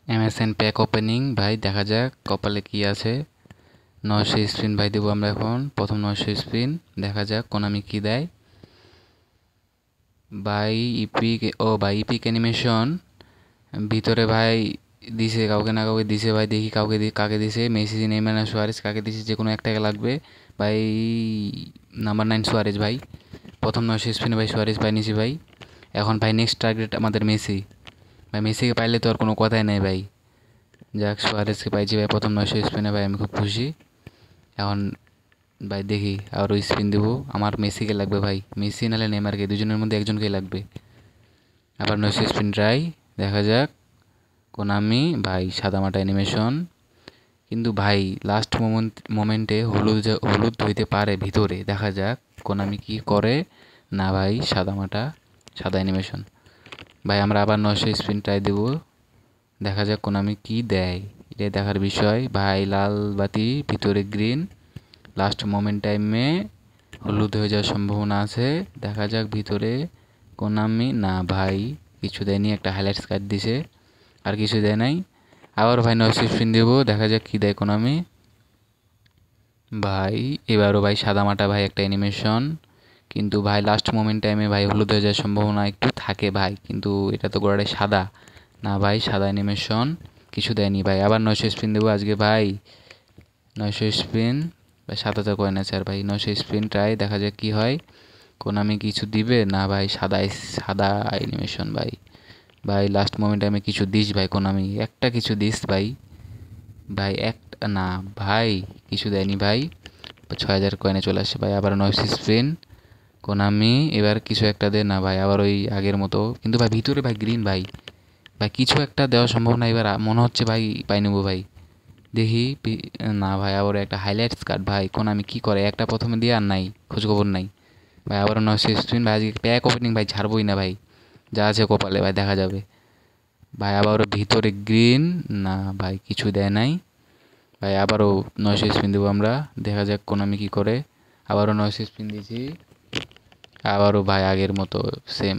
MSN pack opening ভাই, দেখা যাক কপালে কি আছে। 900 স্পিন ভাই দেবো আমরা এখন, প্রথম 900 স্পিন। দেখা যাক কোনামি কি দেয় ভাই। ইপিক, ও ভাই ইপিক অ্যানিমেশন ভিতরে ভাই দিছে, কাউকে না কাউকে দিছে ভাই। দেখি কাকে দিছে, মেসি, নেইমার না সুয়ারেজ, কাকে দিছে? যে কোনো একটাকে লাগবে ভাই। নাম্বার 9 সুয়ারেজ ভাই, প্রথম 900 স্পিনে ভাই সুয়ারেজ পাই নিছি ভাই। এখন ভাই নেক্সট টার্গেট আমাদের মেসি ভাই। মেসিকে পাইলে তো আর কোনো কথাই নাই ভাই। যাক, সুয়ারেজকে পাইছি ভাই প্রথম 900 স্পিনে ভাই, আমি খুব খুশি। এখন ভাই দেখি আরও স্পিন দেবো। আমার মেসিকে লাগবে ভাই, মেসি নাহলে নেইমারকে, দুজনের মধ্যে একজনকেই লাগবে। আবার 900 স্পিন ট্রাই, দেখা যাক। কোনামি ভাই সাদামাটা অ্যানিমেশন, কিন্তু ভাই লাস্ট মোমেন্টে হলুদ হইতে পারে ভিতরে। দেখা যাক কোনামি কি করে। না ভাই, সাদামাটা, সাদা অ্যানিমেশন ভাই। আমরা আবার 900 স্পিন ট্রাই দেবো, দেখা যাক কোনামি কি দেয়। এটাই দেখার বিষয় ভাই। লাল বাতি, ভিতরে গ্রিন, লাস্ট মোমেন্ট টাইমে হলুদ হয়ে যাওয়ার সম্ভাবনা আছে। দেখা যাক ভিতরে কোনামি। না ভাই, কিছু দেয়নি, একটা হাইলাইটস কার্ড দিছে, আর কিছু দেয় নাই। আবার ভাই 900 স্পিন দেবো, দেখা যাক কি দেয় কোনামি ভাই। এবারও ভাই সাদামাটা ভাই একটা অ্যানিমেশন, কিন্তু ভাই লাস্ট মোমেন্ট টাইমে ভাই হলুদ হয়ে যাওয়ার সম্ভাবনা একটু থাকে ভাই, কিন্তু এটা তো গোড়াটাই সাদা। না ভাই, সাদা অ্যানিমেশন, কিছু দেয়নি ভাই। আবার 900 স্পিন দেবো আজকে ভাই, 900 স্পিন ভাই। 7,000 কয়েন আছে আর ভাই 900 স্পিন ট্রাই, দেখা যাক কি হয়। কোনামি কিছু দিবে? না ভাই, সাদা সাদা অ্যানিমেশন ভাই। ভাই লাস্ট মোমেন্টে আমি কিছু দিস ভাই, কোনামি একটা কিছু দিস ভাই। ভাই একটা না ভাই, কিছু দেয়নি ভাই। 6,000 কয়েনে চলে আসে ভাই। আবার 900 স্পিন, কোনামি এবার কিছু একটা দে। না ভাই, আবার ওই আগের মতো, কিন্তু ভাই ভিতরে ভাই গ্রিন ভাই। ভাই কিছু একটা দেওয়ার সম্ভাবনা এবার মনে হচ্ছে ভাই, পাই নেবো ভাই। দেখি না ভাই, আবার একটা হাইলাইটস কার্ড ভাই। কোনামি কি করে, একটা প্রথমে দিয়ে আর নাই, খোঁজখবর নাই ভাই। আবারও 900 স্পিন ভাই, আজকে প্যাক ওপেনিং ভাই, ছাড়বই না ভাই। যা আছে কপালে ভাই, দেখা যাবে ভাই। আবারও ভিতরে গ্রিন, না ভাই কিছু দেয় নাই ভাই। আবারও 900 স্পিন দেবো আমরা, দেখা যাক কোনামি কি করে। আবারও 900 স্পিন দিয়েছি, আবারও ভাই আগের মতো সেম,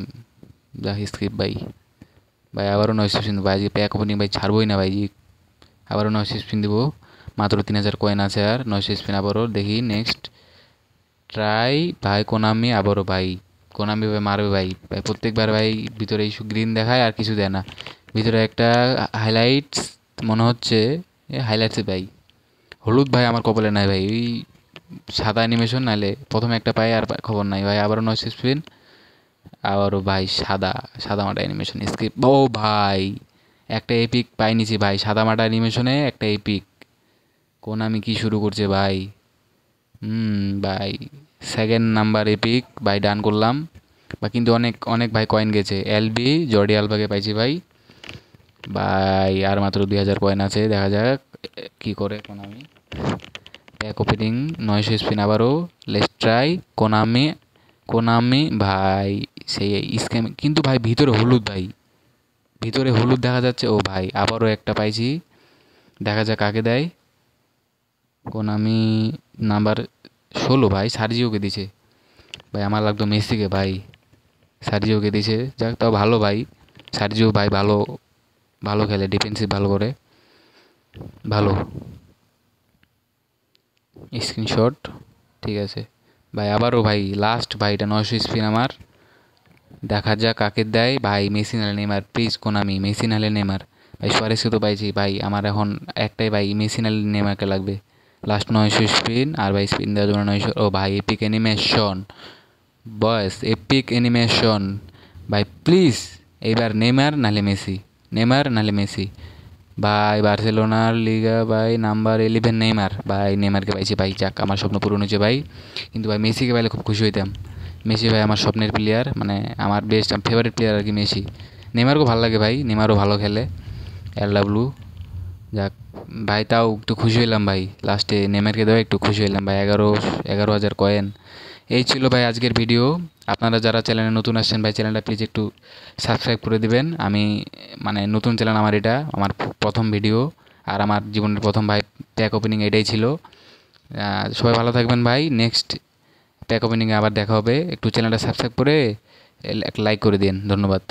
যা স্ক্রিপ্ট ভাই। ভাই আবারও 900 স্পিন দেবো, আজকে প্যাক ওপেনিং ভাই, ছাড়বই না ভাই। আবারও 900 স্পিন দেবো, মাত্র 3,000 কয়েন আছে আর। 900 স্পিন আবারও, দেখি নেক্সট ট্রাই ভাই। কোনামি আবারও ভাই, কোনামি ভাই মারবে ভাই। ভাই প্রত্যেকবার ভাই ভিতরে ইস্যু গ্রিন দেখায় আর কিছু দেয় না। ভিতরে একটা হাইলাইটস মনে হচ্ছে, এ হাইলাইটসে ভাই হলুদ ভাই আমার কপালে নাই ভাই। ওই সাদা অ্যানিমেশন, নাহলে প্রথমে একটা পাই আর খবর নাই ভাই। আবারও 900 স্পিন, আবারও ভাই সাদা, সাদা মাটা অ্যানিমেশন স্কিপ। ও ভাই, একটা এপিক পাই নিছি ভাই, সাদা মাটা অ্যানিমেশনে একটা এপিক। কোনামি কি শুরু করছে ভাই। ভাই সেকেন্ড নাম্বার এপিক ভাই, ডান করলাম বা, কিন্তু অনেক অনেক ভাই কয়েন গেছে। এলবি জর্ডি আলবাকে পাইছি ভাই। ভাই আর মাত্র 2,000 কয়েন আছে, দেখা যাক কি করে কোনামি। প্যাক ওপেনিং, 900 স্পিন আবারও, লেটস ট্রাই। কোনামি, কোনামি ভাই সেই স্ক্যাম, কিন্তু ভাই ভিতরে হলুদ ভাই, ভিতরে হলুদ দেখা যাচ্ছে। ও ভাই আবারও একটা পাইছি, দেখা যাক কাকে দেয়। কোনামি নাম্বার 16 ভাই, সার্জিওকে দিছে ভাই। আমার লাগতো মেসিকে ভাই, সার্জিওকে দিছে। যাক, তাও ভালো ভাই। সার্জিও ভাই ভালো, ভালো খেলে, ডিফেন্সিভ ভালো করে, ভালো। স্ক্রিনশট, ঠিক আছে ভাই। আবারও ভাই লাস্ট ভাই, এটা 900 স্পিন আমার, দেখা যাক কাকে দেয় ভাই। মেসি নাহলে নেইমার, প্লিজ কোনামি, মেসি নাহলে নেইমার ভাই। সুয়ারেজকে তো পাইছি ভাই, আমার এখন একটাই ভাই, মেসি নাহলে নেইমারকে লাগবে। লাস্ট 900 স্পিন, আর ভাই স্পিন দেওয়ার জন্য 900। ও ভাই এপিক অ্যানিমেশন, বস এপিক অ্যানিমেশন ভাই, প্লিজ। এইবার নেইমার নাহলে মেসি, নেইমার নাহলে মেসি ভাই। বার্সেলোনার লিগা ভাই নাম্বার 11 নেইমার ভাই, নেইমারকে পাইছি ভাই। যাক, আমার স্বপ্ন পূরণ হয়েছে ভাই। কিন্তু ভাই মেসিকে পাইলে খুব খুশি হইতাম। মেসি ভাই আমার স্বপ্নের প্লেয়ার, মানে আমার বেস্ট ফেভারিট প্লেয়ার আর কি মেসি। নেইমারকেও ভালো লাগে ভাই, নেইমারও ভালো খেলে, এলডাব্লু। যাক ভাই, তাও একটু খুশি হইলাম ভাই, লাস্টে নেইমারকে দেওয়া একটু খুশি হইলাম ভাই। 11,000 কয়েন। এই ছিল ভাই আজকের ভিডিও। আপনারা যারা চ্যানেলে নতুন আসছেন ভাই, চ্যানেলটা প্লিজ একটু সাবস্ক্রাইব করে দিবেন। আমি মানে নতুন চ্যানেল আমার, এটা আমার প্রথম ভিডিও, আর আমার জীবনের প্রথম ভাই প্যাক ওপেনিং এটাই ছিল। সবাই ভালো থাকবেন ভাই। নেক্সট প্যাক ওপেনিংয়ে আবার দেখা হবে। একটু চ্যানেলটা সাবস্ক্রাইব করে একটা লাইক করে দিন, ধন্যবাদ।